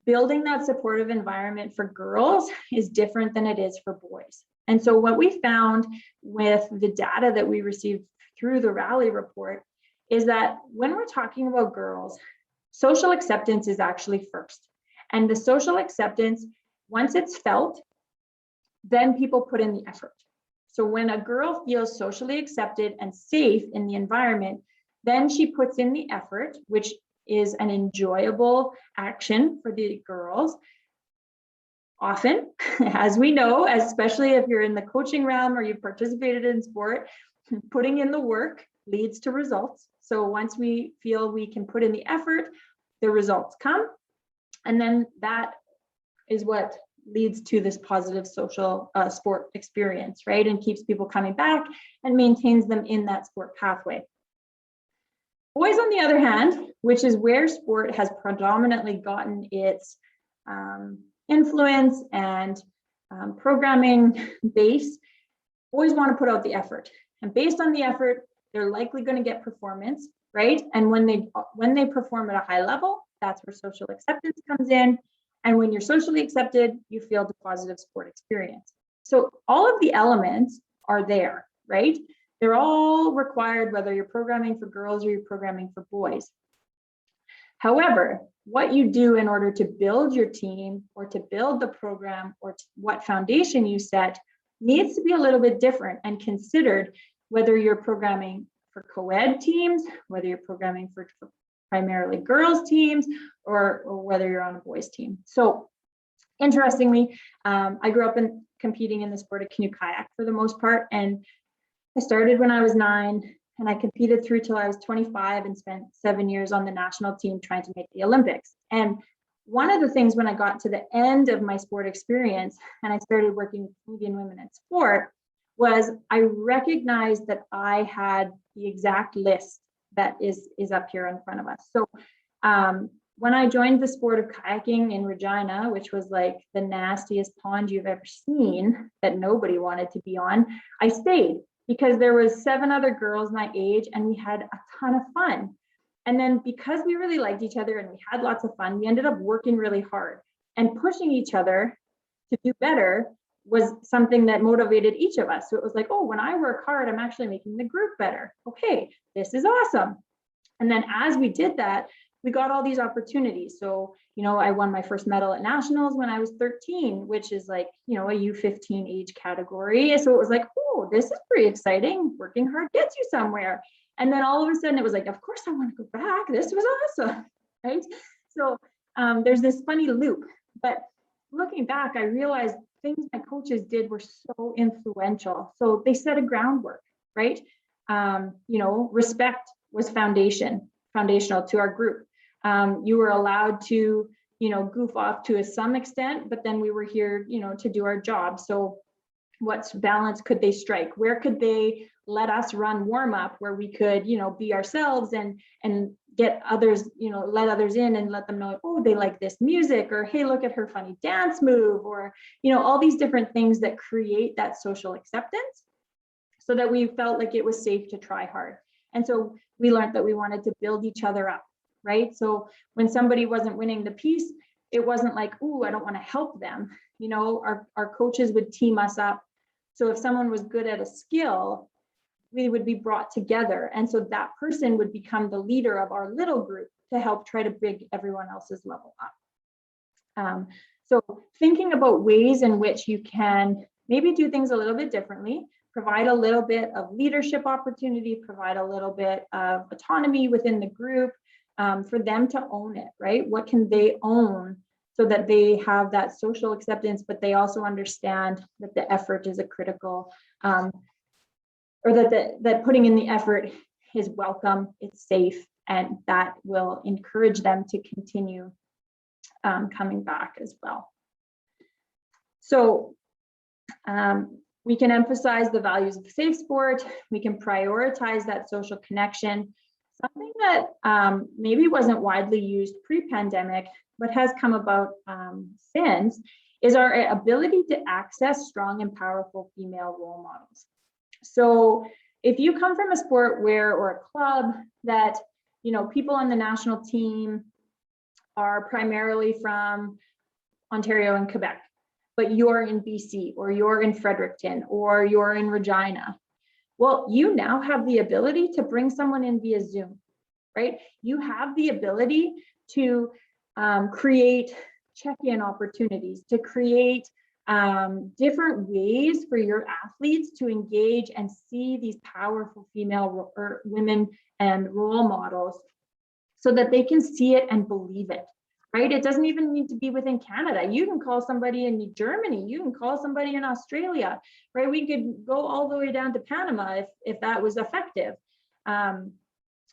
building that supportive environment for girls is different than it is for boys. And so what we found with the data that we received through the Rally report is that when we're talking about girls, social acceptance is actually first. And the social acceptance, once it's felt, then people put in the effort. So when a girl feels socially accepted and safe in the environment, then she puts in the effort, which is an enjoyable action for the girls. Often, as we know, especially if you're in the coaching realm or you've participated in sport, putting in the work leads to results. So once we feel we can put in the effort, the results come. And then that is what leads to this positive social sport experience, right? And keeps people coming back and maintains them in that sport pathway. Boys, on the other hand, which is where sport has predominantly gotten its influence and programming base, boys want to put out the effort. And based on the effort, they're likely going to get performance, right? And when they perform at a high level, that's where social acceptance comes in. And when you're socially accepted, you feel the positive sport experience. So all of the elements are there, right? They're all required, whether you're programming for girls or you're programming for boys. However, what you do in order to build your team or to build the program or what foundation you set needs to be a little bit different and considered, whether you're programming for co-ed teams, whether you're programming for primarily girls teams or whether you're on a boys team. So interestingly, I grew up competing in the sport of canoe kayak for the most part. And I started when I was 9 and I competed through till I was 25 and spent 7 years on the national team trying to make the Olympics. And one of the things when I got to the end of my sport experience and I started working with Canadian women in sport was I recognized that I had the exact list that is up here in front of us. So when I joined the sport of kayaking in Regina, which was like the nastiest pond you've ever seen that nobody wanted to be on, I stayed because there was 7 other girls my age and we had a ton of fun. And then because we really liked each other and we had lots of fun, we ended up working really hard and pushing each other to do better was something that motivated each of us. So it was like, oh, when I work hard, I'm actually making the group better. Okay, this is awesome. And then as we did that, we got all these opportunities. So, I won my first medal at nationals when I was 13, which is like, a U15 age category. So it was like, oh, this is pretty exciting. Working hard gets you somewhere. And then all of a sudden it was like, of course I want to go back. This was awesome, right? So there's this funny loop. But looking back, I realized things my coaches did were so influential. So they set a groundwork, right? Respect was foundational to our group. You were allowed to, goof off to some extent, but then we were here, to do our job. So what balance could they strike? Where could they let us run warm up where we could, be ourselves and get others, let others in and let them know, oh, they like this music, or hey, look at her funny dance move, or, all these different things that create that social acceptance so that we felt like it was safe to try hard. And so we learned that we wanted to build each other up, right? So when somebody wasn't winning the piece, it wasn't like, oh, I don't want to help them. Our coaches would team us up. So if someone was good at a skill, we would be brought together. And so that person would become the leader of our little group to help try to bring everyone else's level up. So thinking about ways in which you can maybe do things a little bit differently, provide a little bit of leadership opportunity, provide a little bit of autonomy within the group for them to own it, right? What can they own so that they have that social acceptance, but they also understand that the effort is a critical, or that putting in the effort is welcome, it's safe, and that will encourage them to continue coming back as well. So we can emphasize the values of safe sport. We can prioritize that social connection. Something that maybe wasn't widely used pre-pandemic, but has come about since, is our ability to access strong and powerful female role models. So if you come from a sport or a club that, people on the national team are primarily from Ontario and Quebec, but you're in BC, or you're in Fredericton, or you're in Regina, well, you now have the ability to bring someone in via Zoom, right? You have the ability to create check-in opportunities, to create different ways for your athletes to engage and see these powerful female or women and role models so that they can see it and believe it, right? It doesn't even need to be within Canada. You can call somebody in Germany, you can call somebody in Australia, right? We could go all the way down to Panama if that was effective.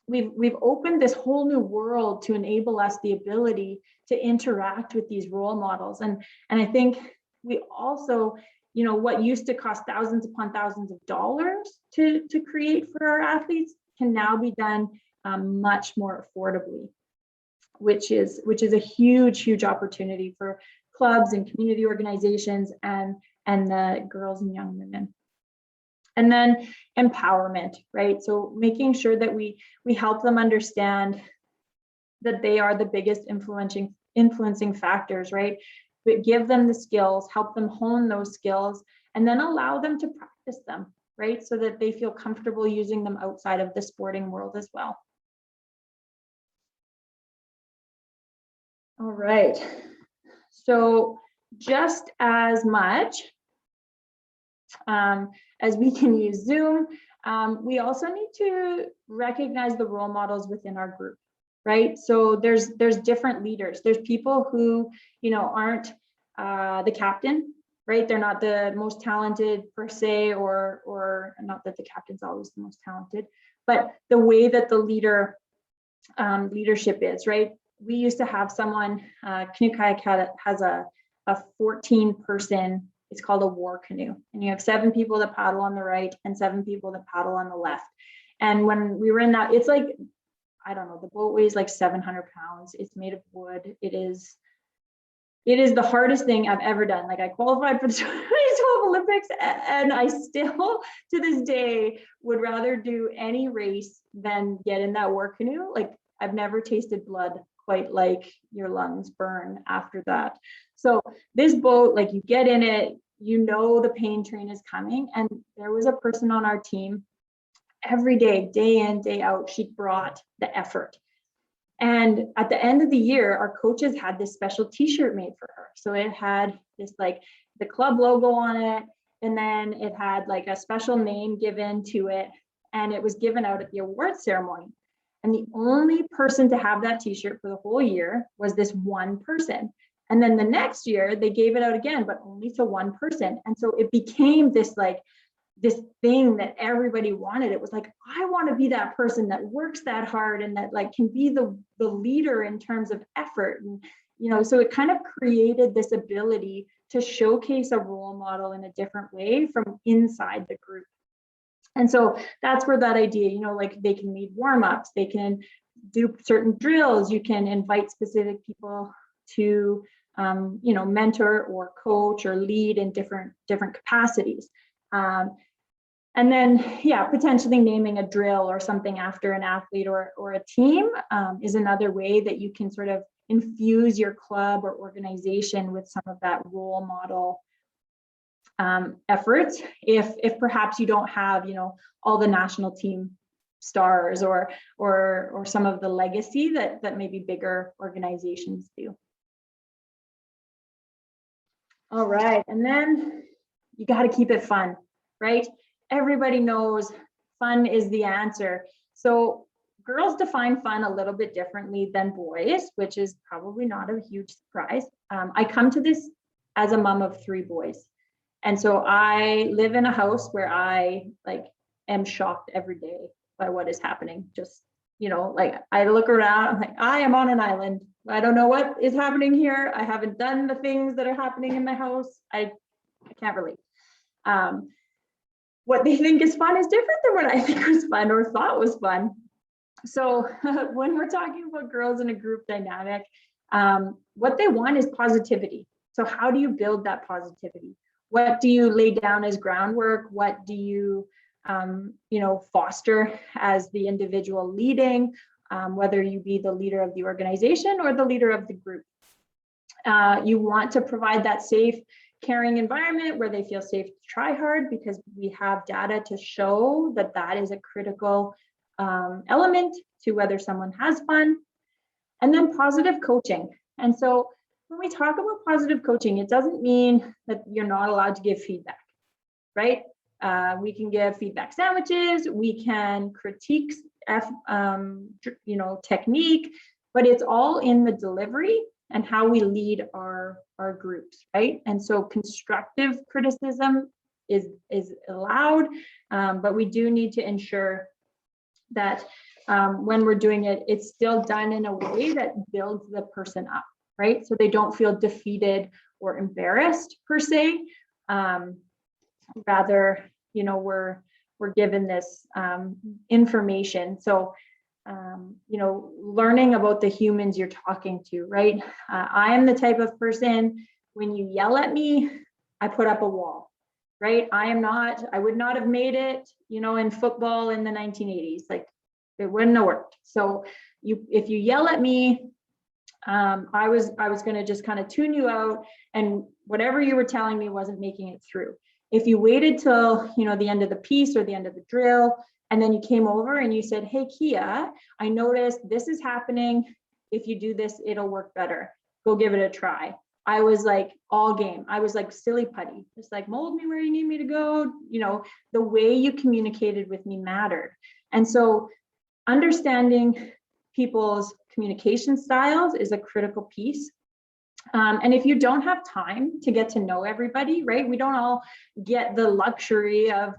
We've opened this whole new world to enable us the ability to interact with these role models. And I think we also, what used to cost thousands upon thousands of dollars to create for our athletes can now be done much more affordably, which is a huge opportunity for clubs and community organizations and the girls and young women. And then empowerment, right? So making sure that we help them understand that they are the biggest influencing factors, right? But give them the skills, help them hone those skills, and then allow them to practice them, right? So that they feel comfortable using them outside of the sporting world as well. All right, so just as much as we can use Zoom, we also need to recognize the role models within our group, right? So there's different leaders. There's people who, aren't the captain, right? They're not the most talented per se, or not that the captain's always the most talented, but the way that the leadership is, right? We used to have someone, Canoe Kayak has a 14-person, it's called a war canoe. And you have 7 people that paddle on the right and 7 people that paddle on the left. And when we were in that, it's like, I don't know, the boat weighs like 700 pounds. It's made of wood. It is the hardest thing I've ever done. Like, I qualified for the 2012 Olympics, and I still to this day would rather do any race than get in that war canoe. Like, I've never tasted blood quite like your lungs burn after that. So this boat, like, you get in it, the pain train is coming. And there was a person on our team every day, day in, day out, she brought the effort. And at the end of the year, our coaches had this special t-shirt made for her. So it had this, like, the club logo on it, and then it had like a special name given to it, and it was given out at the awards ceremony. And the only person to have that t-shirt for the whole year was this one person. And then the next year they gave it out again, but only to one person. And so it became this thing that everybody wanted. It was like, I want to be that person that works that hard and that, like, can be the leader in terms of effort. And, so it kind of created this ability to showcase a role model in a different way from inside the group. And so that's where that idea, like, they can lead warm-ups, they can do certain drills, you can invite specific people to, mentor or coach or lead in different capacities. And then, potentially naming a drill or something after an athlete or a team is another way that you can sort of infuse your club or organization with some of that role model efforts. If perhaps you don't have, all the national team stars or some of the legacy that maybe bigger organizations do. All right, and then you got to keep it fun, right? Everybody knows fun is the answer. So girls define fun a little bit differently than boys, which is probably not a huge surprise. I come to this as a mom of 3 boys. And so I live in a house where I am shocked every day by what is happening. Just, I look around, I'm like, I am on an island. I don't know what is happening here. I haven't done the things that are happening in my house. I can't relate. What they think is fun is different than what I think was fun or thought was fun. So when we're talking about girls in a group dynamic, what they want is positivity. So how do you build that positivity? What do you lay down as groundwork? What do you, foster as the individual leading, whether you be the leader of the organization or the leader of the group? You want to provide that safe, caring environment where they feel safe to try hard, because we have data to show that that is a critical element to whether someone has fun. And then positive coaching. And so when we talk about positive coaching, it doesn't mean that you're not allowed to give feedback, right? We can give feedback sandwiches, we can critique technique, but it's all in the delivery and how we lead our groups, right? And so constructive criticism is allowed, but we do need to ensure that when we're doing it, it's still done in a way that builds the person up, right? So they don't feel defeated or embarrassed per se. Rather, we're given this information. So, learning about the humans you're talking to, right? I am the type of person, when you yell at me, I put up a wall, right? I would not have made it, in football in the 1980s. Like, it wouldn't have worked. So if you yell at me, I was going to just kind of tune you out, and whatever you were telling me wasn't making it through. If you waited till, the end of the piece or the end of the drill, and then you came over and you said, hey, Kia, I noticed this is happening. If you do this, it'll work better. Go give it a try. I was like all game. I was like silly putty, just like, mold me where you need me to go. The way you communicated with me mattered. And so understanding people's communication styles is a critical piece. And if you don't have time to get to know everybody, right? We don't all get the luxury of,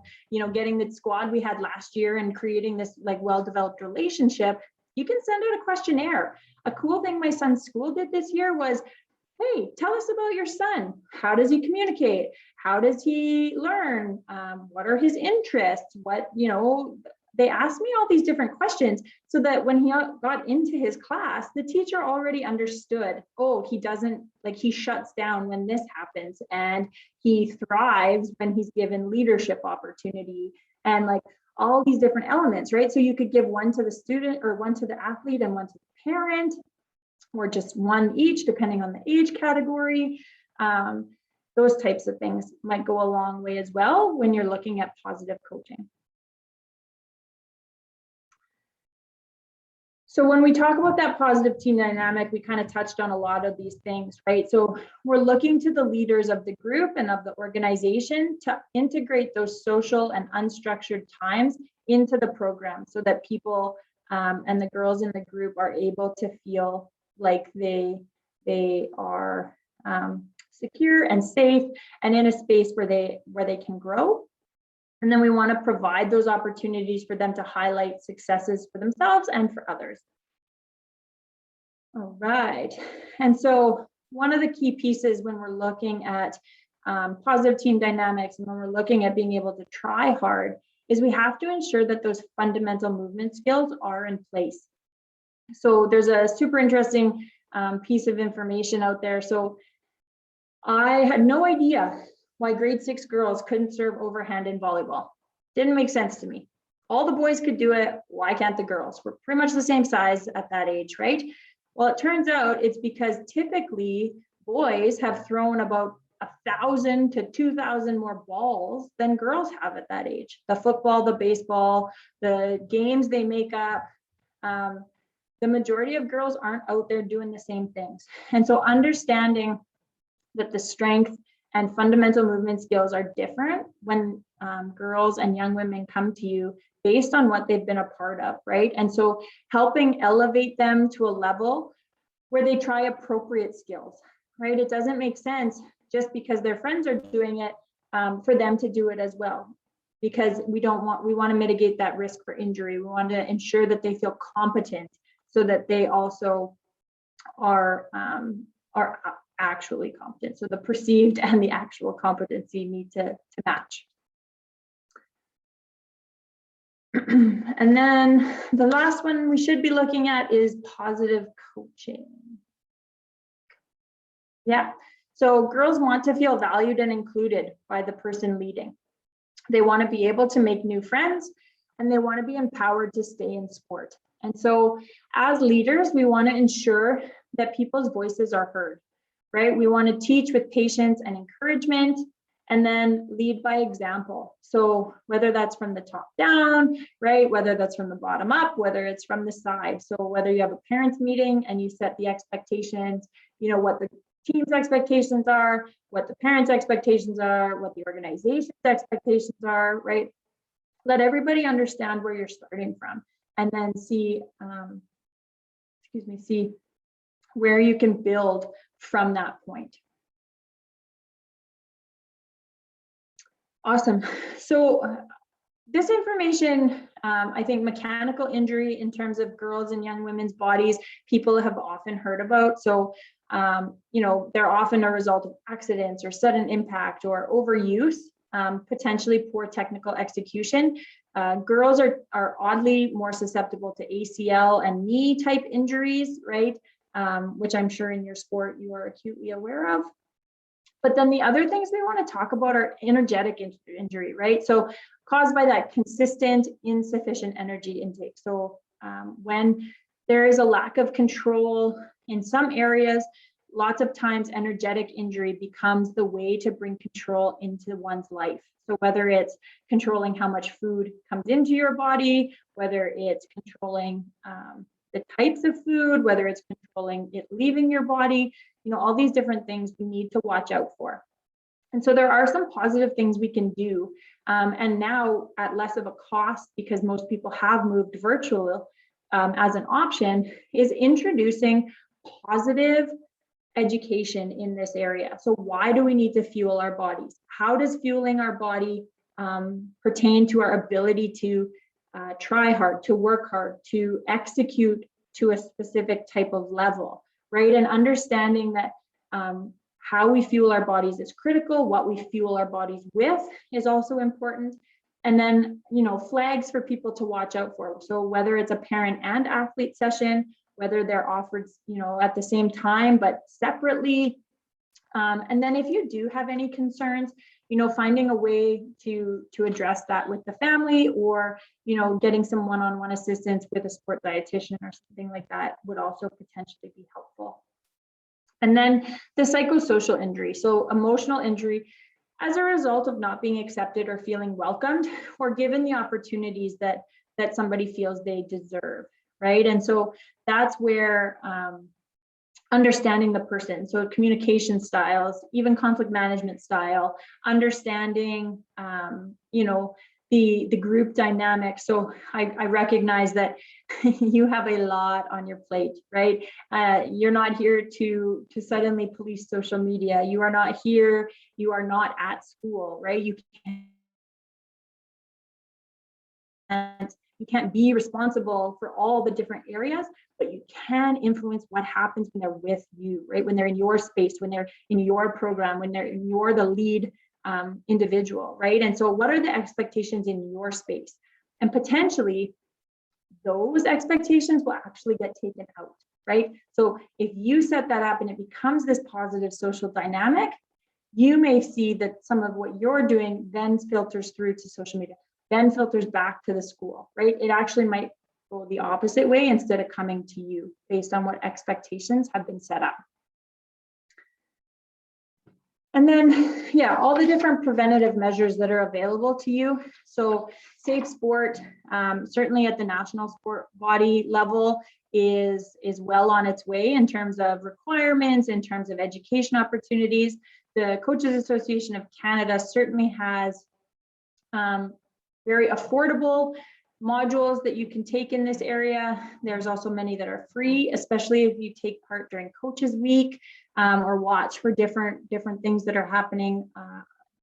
getting the squad we had last year and creating this like well-developed relationship. You can send out a questionnaire. A cool thing my son's school did this year was, hey, tell us about your son. How does he communicate? How does he learn? What are his interests? They asked me all these different questions so that when he got into his class, the teacher already understood, oh, he shuts down when this happens, and he thrives when he's given leadership opportunity, and like all these different elements, right? So you could give one to the student or one to the athlete and one to the parent, or just one each, depending on the age category. Those types of things might go a long way as well when you're looking at positive coaching. So when we talk about that positive team dynamic, we kind of touched on a lot of these things, right? So we're looking to the leaders of the group and of the organization to integrate those social and unstructured times into the program so that people and the girls in the group are able to feel like they are secure and safe and in a space where they can grow. And then we want to provide those opportunities for them to highlight successes for themselves and for others. All right. And so one of the key pieces when we're looking at positive team dynamics and when we're looking at being able to try hard is we have to ensure that those fundamental movement skills are in place. So there's a super interesting piece of information out there. So I had no idea why grade 6 girls couldn't serve overhand in volleyball. Didn't make sense to me. All the boys could do it. Why can't the girls? We're pretty much the same size at that age, right? Well, it turns out it's because typically boys have thrown about 1,000 to 2,000 more balls than girls have at that age. The football, the baseball, the games they make up. The majority of girls aren't out there doing the same things. And so understanding that the strength and fundamental movement skills are different when girls and young women come to you based on what they've been a part of, right? And so helping elevate them to a level where they try appropriate skills, right? It doesn't make sense just because their friends are doing it for them to do it as well, because we want to mitigate that risk for injury. We want to ensure that they feel competent so that they also are actually competent. So the perceived and the actual competency need to match. And then the last one we should be looking at is positive coaching. Yeah, so girls want to feel valued and included by the person leading. They want to be able to make new friends, and they want to be empowered to stay in sport. And so as leaders, we want to ensure that people's voices are heard, right? We want to teach with patience and encouragement, and then lead by example. So whether that's from the top down, right? Whether that's from the bottom up, whether it's from the side. So whether you have a parents meeting and you set the expectations, what the team's expectations are, what the parents' expectations are, what the organization's expectations are, right? Let everybody understand where you're starting from, and then see where you can build from that point. Awesome. So this information, I think mechanical injury in terms of girls and young women's bodies, people have often heard about. So, they're often a result of accidents or sudden impact or overuse, potentially poor technical execution. Girls are oddly more susceptible to ACL and knee type injuries, right? Which I'm sure in your sport you are acutely aware of. But then the other things we want to talk about are energetic injury, right? So caused by that consistent insufficient energy intake. So when there is a lack of control in some areas, lots of times energetic injury becomes the way to bring control into one's life. So whether it's controlling how much food comes into your body, whether it's controlling the types of food, whether it's controlling it leaving your body, all these different things we need to watch out for. And so there are some positive things we can do. And now at less of a cost, because most people have moved virtual, as an option is introducing positive education in this area. So why do we need to fuel our bodies? How does fueling our body pertain to our ability to try hard, to work hard, to execute to a specific type of level, right? And understanding that how we fuel our bodies is critical. What we fuel our bodies with is also important. And then, flags for people to watch out for. So whether it's a parent and athlete session, whether they're offered, at the same time, but separately. And then if you do have any concerns, finding a way to address that with the family, or, getting some one-on-one assistance with a sport dietitian or something like that would also potentially be helpful. And then the psychosocial injury. So emotional injury as a result of not being accepted or feeling welcomed or given the opportunities that somebody feels they deserve, right? And so that's where understanding the person, so communication styles, even conflict management style, understanding, the group dynamic. So I recognize that you have a lot on your plate, right? You're not here to suddenly police social media. You are not here. You are not at school, right? You can't be responsible for all the different areas, but you can influence what happens when they're with you, right? When they're in your space, when they're in your program, when you're the lead individual, right? And so what are the expectations in your space? And potentially those expectations will actually get taken out, right? So if you set that up and it becomes this positive social dynamic, you may see that some of what you're doing then filters through to social media, then filters back to the school, right? It actually might go the opposite way instead of coming to you based on what expectations have been set up. And then, yeah, all the different preventative measures that are available to you. So safe sport, certainly at the national sport body level, is well on its way in terms of requirements, in terms of education opportunities. The Coaches Association of Canada certainly has very affordable modules that you can take in this area. There's also many that are free, especially if you take part during Coaches Week or watch for different things that are happening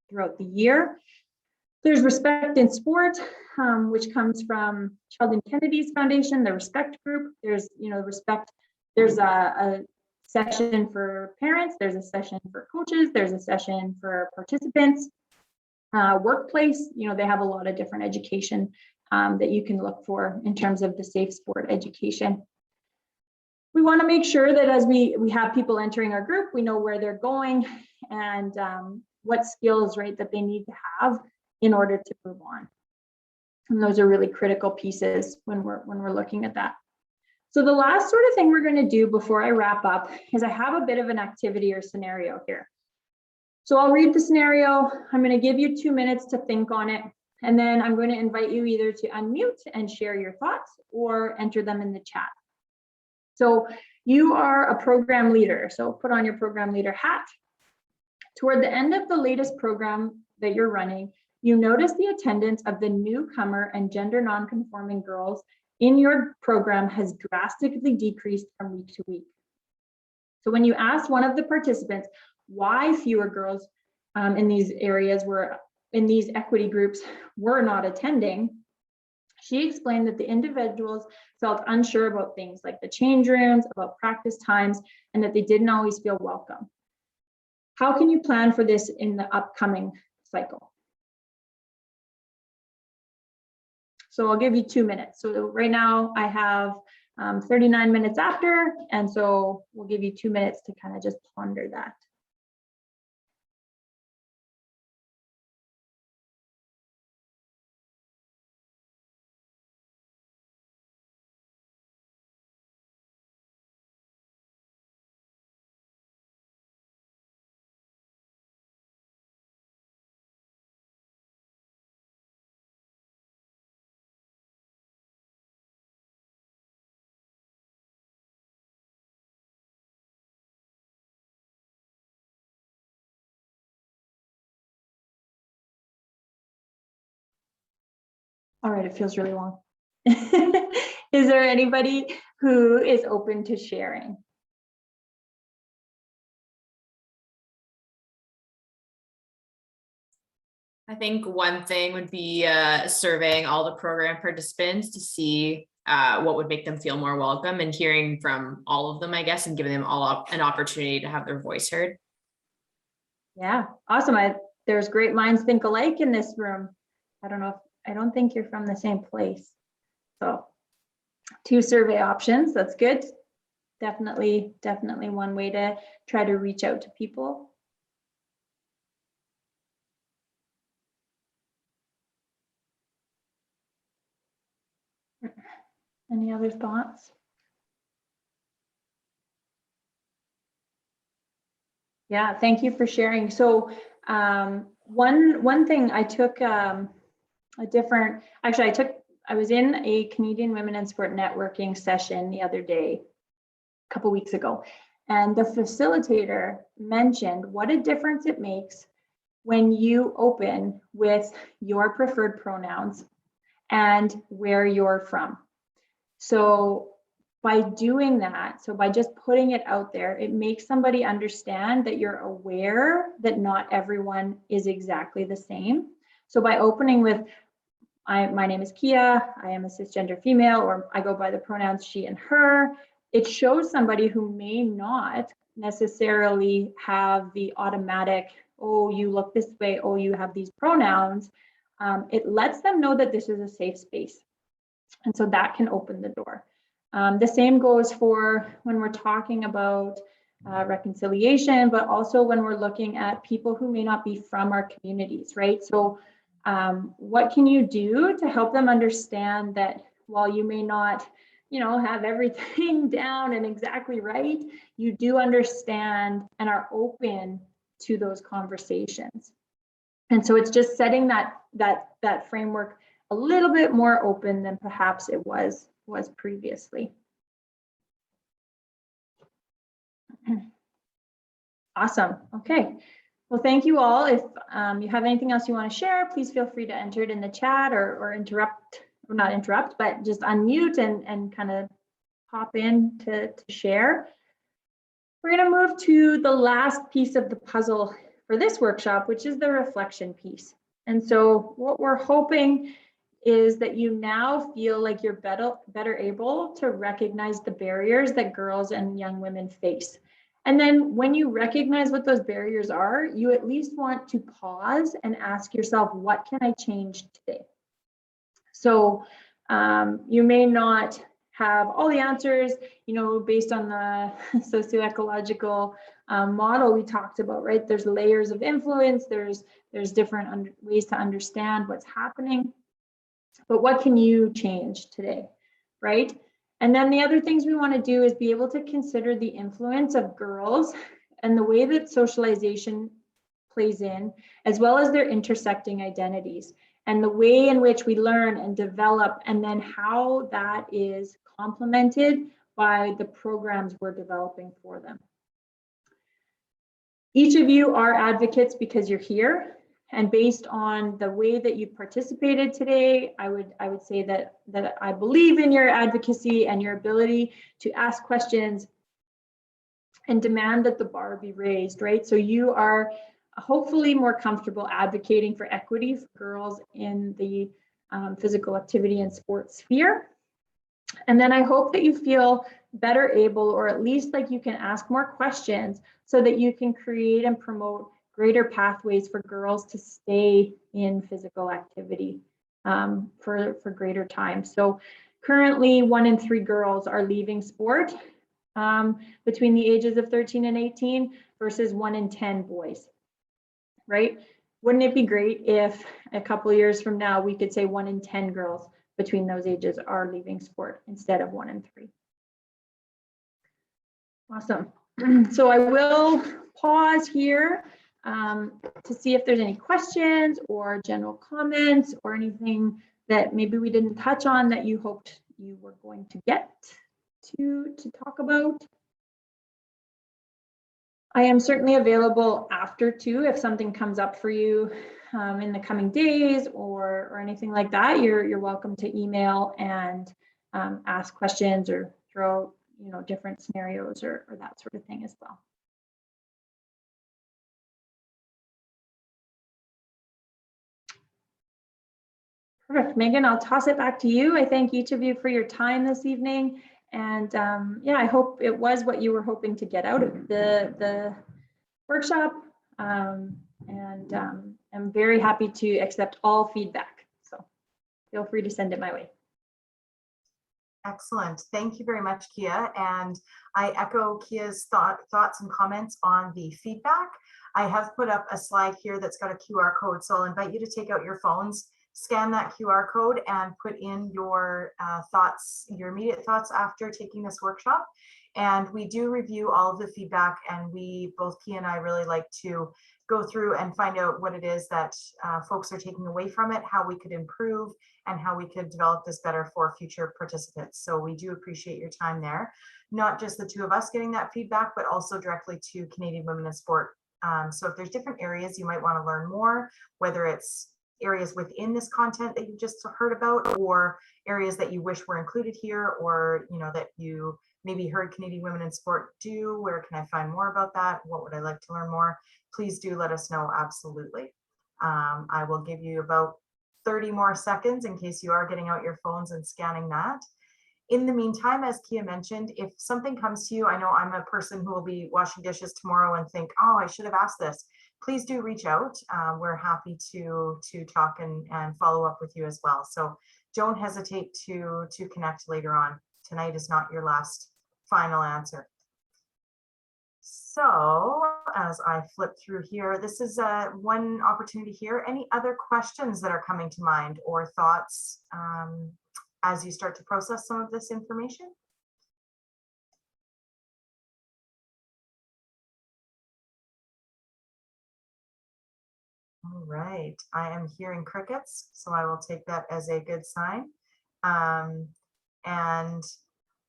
throughout the year. There's Respect in Sport, which comes from Sheldon Kennedy's foundation, the Respect Group. There's, Respect. There's a session for parents. There's a session for coaches. There's a session for participants. Workplace, they have a lot of different education that you can look for in terms of the safe sport education. We want to make sure that as we have people entering our group, we know where they're going and what skills, right, that they need to have in order to move on. And those are really critical pieces when we're looking at that. So the last sort of thing we're going to do before I wrap up is I have a bit of an activity or scenario here. So I'll read the scenario. I'm going to give you 2 minutes to think on it. And then I'm going to invite you either to unmute and share your thoughts or enter them in the chat. So you are a program leader. So put on your program leader hat. Toward the end of the latest program that you're running, you notice the attendance of the newcomer and gender nonconforming girls in your program has drastically decreased from week to week. So when you ask one of the participants why fewer girls in these areas in these equity groups were not attending, she explained that the individuals felt unsure about things like the change rooms, about practice times, and that they didn't always feel welcome. How can you plan for this in the upcoming cycle? So I'll give you 2 minutes. So right now I have 39 minutes after, and so we'll give you 2 minutes to kind of just ponder that. All right, it feels really long. Is there anybody who is open to sharing? I think one thing would be surveying all the program participants to see what would make them feel more welcome, and hearing from all of them, I guess, and giving them all an opportunity to have their voice heard. Yeah, awesome. There's great minds think alike in this room. I don't think you're from the same place. So 2 survey options, that's good. Definitely one way to try to reach out to people. Any other thoughts? Yeah, thank you for sharing. So one thing I took I was in a Canadian Women in Sport networking session the other day, a couple weeks ago, and the facilitator mentioned what a difference it makes when you open with your preferred pronouns and where you're from. So by doing that, so by just putting it out there, it makes somebody understand that you're aware that not everyone is exactly the same. So by opening with, my name is Kia, I am a cisgender female, or I go by the pronouns she and her, it shows somebody who may not necessarily have the automatic, oh, you look this way, oh, you have these pronouns. It lets them know that this is a safe space. And so that can open the door. The same goes for when we're talking about reconciliation, but also when we're looking at people who may not be from our communities, right? So what can you do to help them understand that while you may not, have everything down and exactly right, you do understand and are open to those conversations. And so it's just setting that framework a little bit more open than perhaps it was previously. Awesome. Okay. Well, thank you all. If you have anything else you want to share, please feel free to enter it in the chat or interrupt, or not interrupt, but just unmute and kind of pop in to share. We're going to move to the last piece of the puzzle for this workshop, which is the reflection piece. And so what we're hoping is that you now feel like you're better able to recognize the barriers that girls and young women face. And then when you recognize what those barriers are, you at least want to pause and ask yourself, what can I change today? So you may not have all the answers, based on the socio-ecological model we talked about, right? There's layers of influence, there's different ways to understand what's happening. But what can you change today, right? And then the other things we want to do is be able to consider the influence of girls and the way that socialization plays in, as well as their intersecting identities and the way in which we learn and develop, and then how that is complemented by the programs we're developing for them. Each of you are advocates because you're here. And based on the way that you participated today, I would say that I believe in your advocacy and your ability to ask questions and demand that the bar be raised, right? So you are hopefully more comfortable advocating for equity for girls in the physical activity and sports sphere. And then I hope that you feel better able, or at least like you can ask more questions so that you can create and promote greater pathways for girls to stay in physical activity for greater time. So currently 1 in 3 girls are leaving sport between the ages of 13 and 18 versus 1 in 10 boys, right? Wouldn't it be great if a couple of years from now we could say 1 in 10 girls between those ages are leaving sport instead of 1 in 3? Awesome. So I will pause here to see if there's any questions or general comments or anything that maybe we didn't touch on that you hoped you were going to get to talk about. I am certainly available after too if something comes up for you in the coming days or anything like that. You're welcome to email and ask questions or throw out, different scenarios or that sort of thing as well. Perfect. Megan, I'll toss it back to you. I thank each of you for your time this evening. And yeah, I hope it was what you were hoping to get out of the workshop. And I'm very happy to accept all feedback. So feel free to send it my way. Excellent. Thank you very much, Kia. And I echo Kia's thoughts and comments on the feedback. I have put up a slide here that's got a QR code. So I'll invite you to take out your phones, scan that QR code and put in your thoughts, your immediate thoughts after taking this workshop. And we do review all of the feedback, and both Kia and I really like to go through and find out what it is that folks are taking away from it, how we could improve, and how we could develop this better for future participants. So we do appreciate your time there. Not just the two of us getting that feedback, but also directly to Canadian Women in Sport. So if there's different areas you might want to learn more, whether it's areas within this content that you just heard about, or areas that you wish were included here, or that you maybe heard Canadian Women in Sport do, where can I find more about that? What would I like to learn more? Please do let us know, absolutely. I will give you about 30 more seconds in case you are getting out your phones and scanning that. In the meantime, as Kia mentioned, if something comes to you, I know I'm a person who will be washing dishes tomorrow and think, oh, I should have asked this. Please do reach out. We're happy to talk and follow up with you as well. So don't hesitate to connect later on. Tonight is not your last final answer. So as I flip through here, this is one opportunity here. Any other questions that are coming to mind or thoughts as you start to process some of this information? All right, I am hearing crickets, so I will take that as a good sign. And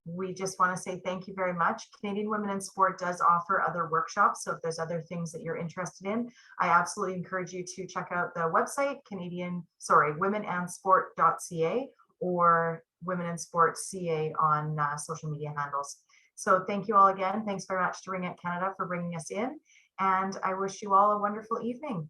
we just want to say thank you very much. Canadian Women in Sport does offer other workshops, so if there's other things that you're interested in, I absolutely encourage you to check out the website, womenandsport.ca or Women in Sport CA on social media handles. So thank you all again. Thanks very much to Ring It Canada for bringing us in, and I wish you all a wonderful evening.